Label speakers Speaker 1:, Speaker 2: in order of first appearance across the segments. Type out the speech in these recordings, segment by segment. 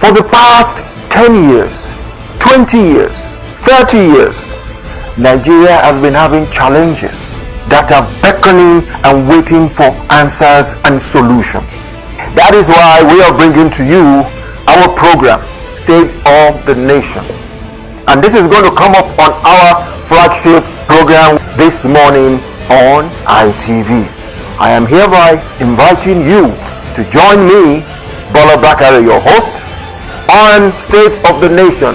Speaker 1: For the past 10 years, 20 years, 30 years, Nigeria has been having challenges that are beckoning and waiting for answers and solutions. That is why we are bringing to you our program, State of the Nation. And this is going to come up on our flagship program this morning on ITV. I am hereby inviting you to join me, Bola Bakare, your host, on State of the Nation,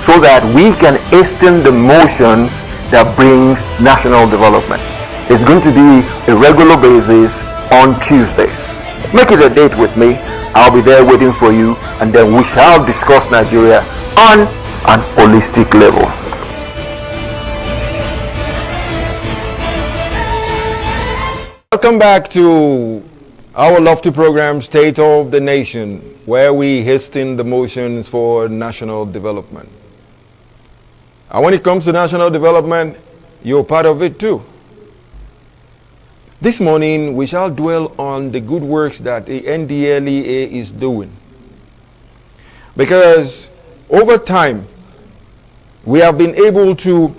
Speaker 1: so that we can hasten the motions that brings national development. It's going to be a regular basis on Tuesdays. Make it a date with me. I'll be there waiting for you, and then we shall discuss Nigeria on an holistic level.
Speaker 2: Welcome back to our lofty program, State of the Nation, where we hasten the motions for national development. And when it comes to national development, you're part of it too. This morning, we shall dwell on the good works that the Ndlea is doing. Because over time, we have been able to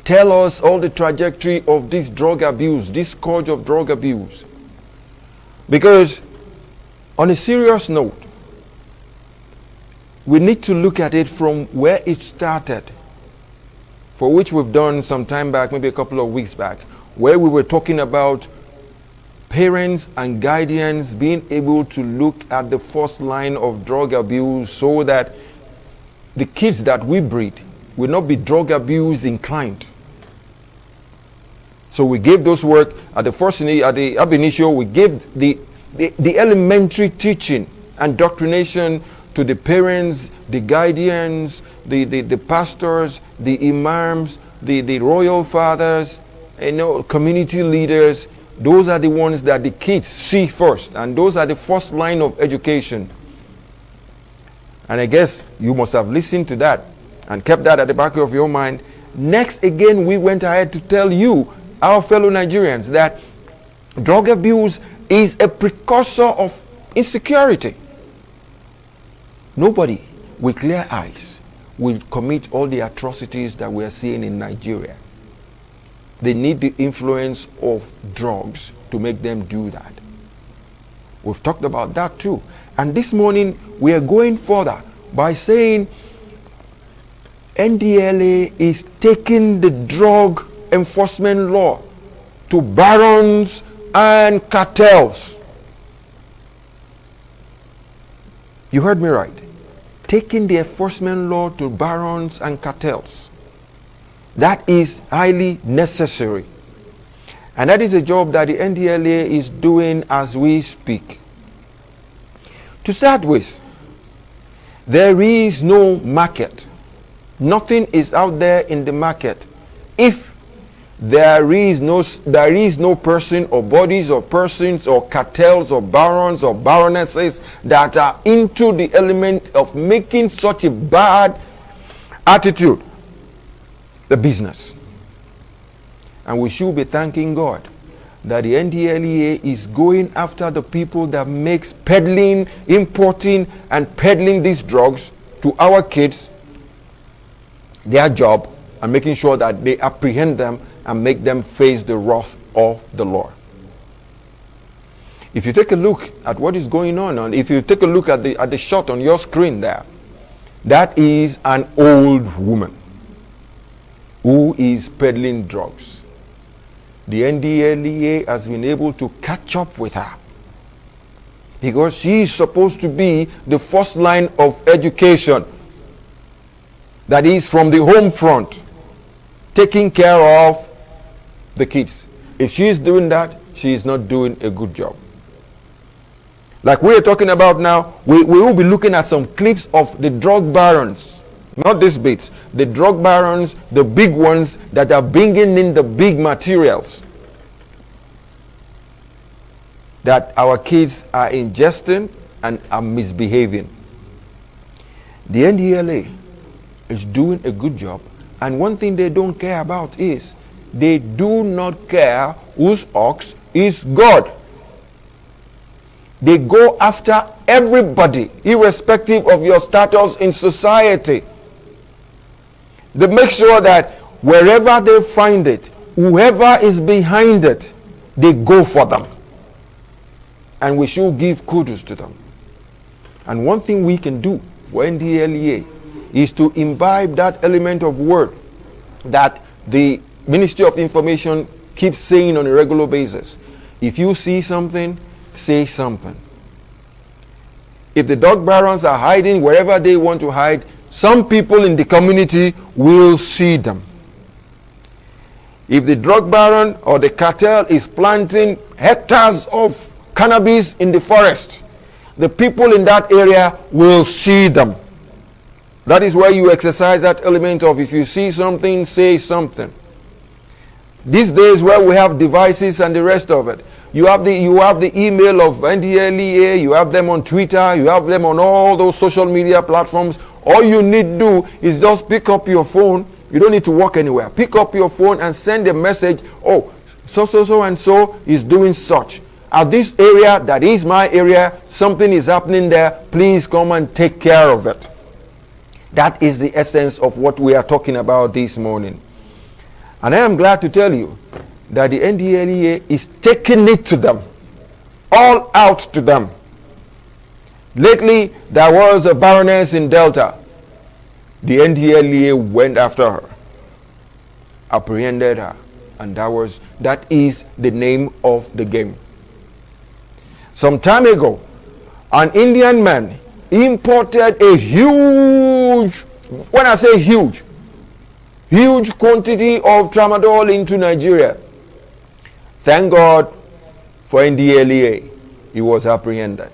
Speaker 2: tell us all the trajectory of this drug abuse, this scourge of drug abuse. Because on a serious note, we need to look at it from where it started, for which we've done some time back, maybe a couple of weeks back, where we were talking about parents and guardians being able to look at the first line of drug abuse so that the kids that we breed will not be drug abuse inclined. So we gave those work at the first, at the ab initio, we gave the elementary teaching and doctrination to the parents, the guardians, the pastors, the imams, the royal fathers, community leaders. Those are the ones that the kids see first, and those are the first line of education. And I guess you must have listened to that and kept that at the back of your mind. Next, again, we went ahead to tell you, our fellow Nigerians, that drug abuse is a precursor of insecurity. Nobody with clear eyes will commit all the atrocities that we are seeing in Nigeria. They need the influence of drugs to make them do that. We've talked about that too. And this morning, we are going further by saying Ndlea is taking the drug enforcement law to barons and cartels. You heard me right. Taking the enforcement law to barons and cartels. That is highly necessary. And that is a job that the Ndlea is doing as we speak. To start with, there is no market. Nothing is out there in the market. If there is no person or bodies or persons or cartels or barons or baronesses that are into the element of making such a bad attitude the business. And we should be thanking God that the Ndlea is going after the people that makes peddling, importing and peddling these drugs to our kids their job, and making sure that they apprehend them and make them face the wrath of the Lord. If you take a look at what is going on, and if you take a look at the shot on your screen there, that is an old woman who is peddling drugs. The Ndlea has been able to catch up with her because she is supposed to be the first line of education, that is from the home front, taking care of the kids. If she is doing that, she is not doing a good job. Like we are talking about now, we will be looking at some clips of the drug barons, not these bits, the drug barons, the big ones that are bringing in the big materials that our kids are ingesting and are misbehaving. The Ndlea is doing a good job, and one thing they don't care about is they do not care whose ox is God. They go after everybody, irrespective of your status in society. They make sure that wherever they find it, whoever is behind it, they go for them. And we should give kudos to them. And one thing we can do for NDLEA is to imbibe that element of word that the Ministry of Information keeps saying on a regular basis. If you see something, say something. If the drug barons are hiding wherever they want to hide, some people in the community will see them. If the drug baron or the cartel is planting hectares of cannabis in the forest, the people in that area will see them. That is where you exercise that element of if you see something, say something. These days where we have devices and the rest of it, you have the email of NDLEA, you have them on Twitter, you have them on all those social media platforms. All you need to do is just pick up your phone. You don't need to walk anywhere. Pick up your phone and send a message. Oh, so and so is doing such. At this area, that is my area, something is happening there. Please come and take care of it. That is the essence of what we are talking about this morning. And I am glad to tell you that the NDLEA is taking it to them, all out to them. Lately, there was a baroness in Delta. The NDLEA went after her, apprehended her, and that is the name of the game. Some time ago, an Indian man imported a huge, when I say huge quantity of tramadol into Nigeria. Thank God for NDLEA, he was apprehended.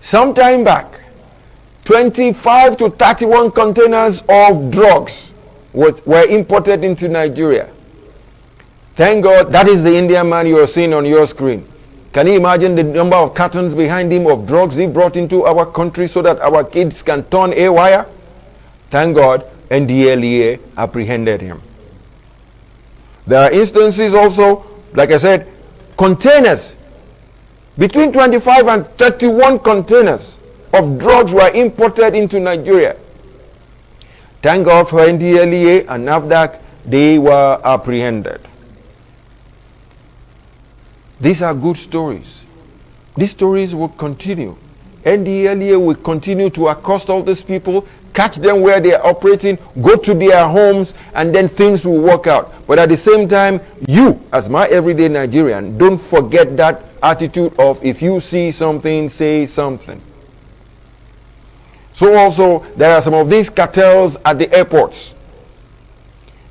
Speaker 2: Some time back, 25 to 31 containers of drugs were imported into Nigeria. Thank God, that is the Indian man you are seeing on your screen. Can you imagine the number of cartons behind him of drugs he brought into our country so that our kids can turn haywire? Thank God, NDLEA apprehended him. There are instances also, like I said, containers. Between 25 and 31 containers of drugs were imported into Nigeria. Thank God for NDLEA and NAFDAC, they were apprehended. These are good stories. These stories will continue. NDLEA will continue to accost all these people, catch them where they are operating, go to their homes, and then things will work out. But at the same time, you, as my everyday Nigerian, don't forget that attitude of if you see something, say something. So also, there are some of these cartels at the airports.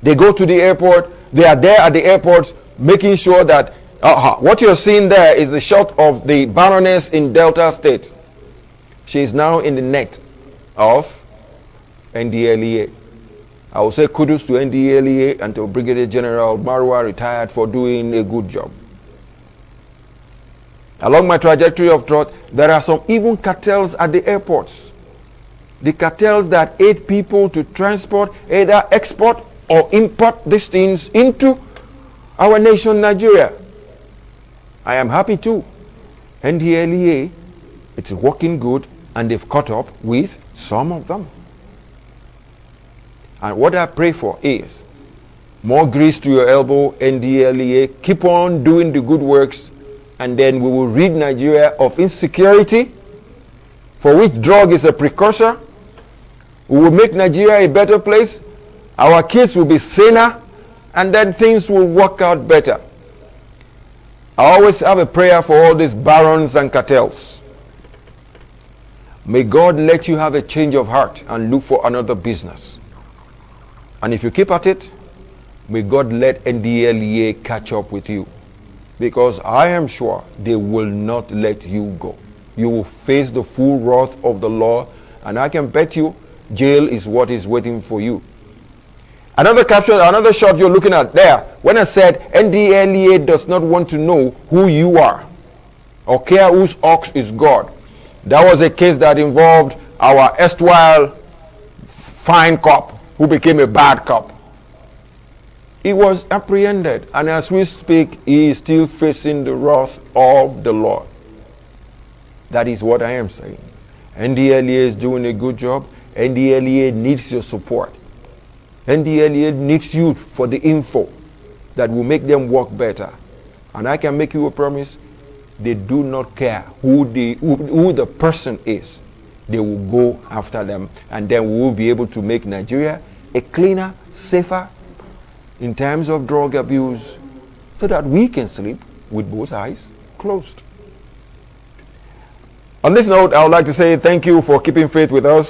Speaker 2: They go to the airport, they are there at the airports, making sure that what you're seeing there is the shot of the baroness in Delta State. She is now in the net of NDLEA. I will say kudos to NDLEA and to Brigadier General Marwa, retired, for doing a good job. Along my trajectory of thought, there are some even cartels at the airports. The cartels that aid people to transport, either export or import these things into our nation, Nigeria. I am happy too. NDLEA, it's working good, and they've caught up with some of them. And what I pray for is more grease to your elbow, NDLEA. Keep on doing the good works, and then we will rid Nigeria of insecurity, for which drug is a precursor. We will make Nigeria a better place. Our kids will be saner, and then things will work out better. I always have a prayer for all these barons and cartels. May God let you have a change of heart and look for another business. And if you keep at it, may God let NDLEA catch up with you. Because I am sure they will not let you go. You will face the full wrath of the law, and I can bet you jail is what is waiting for you. Another caption, another shot you're looking at there, when I said NDLEA does not want to know who you are or care whose ox is God. That was a case that involved our erstwhile fine cop who became a bad cop. He was apprehended, and as we speak, he is still facing the wrath of the Lord. That is what I am saying. NDLEA is doing a good job. NDLEA needs your support. NDLEA needs you for the info that will make them work better. And I can make you a promise, they do not care who the person is. They will go after them, and then we will be able to make Nigeria a cleaner, safer in terms of drug abuse, so that we can sleep with both eyes closed. On this note, I would like to say thank you for keeping faith with us.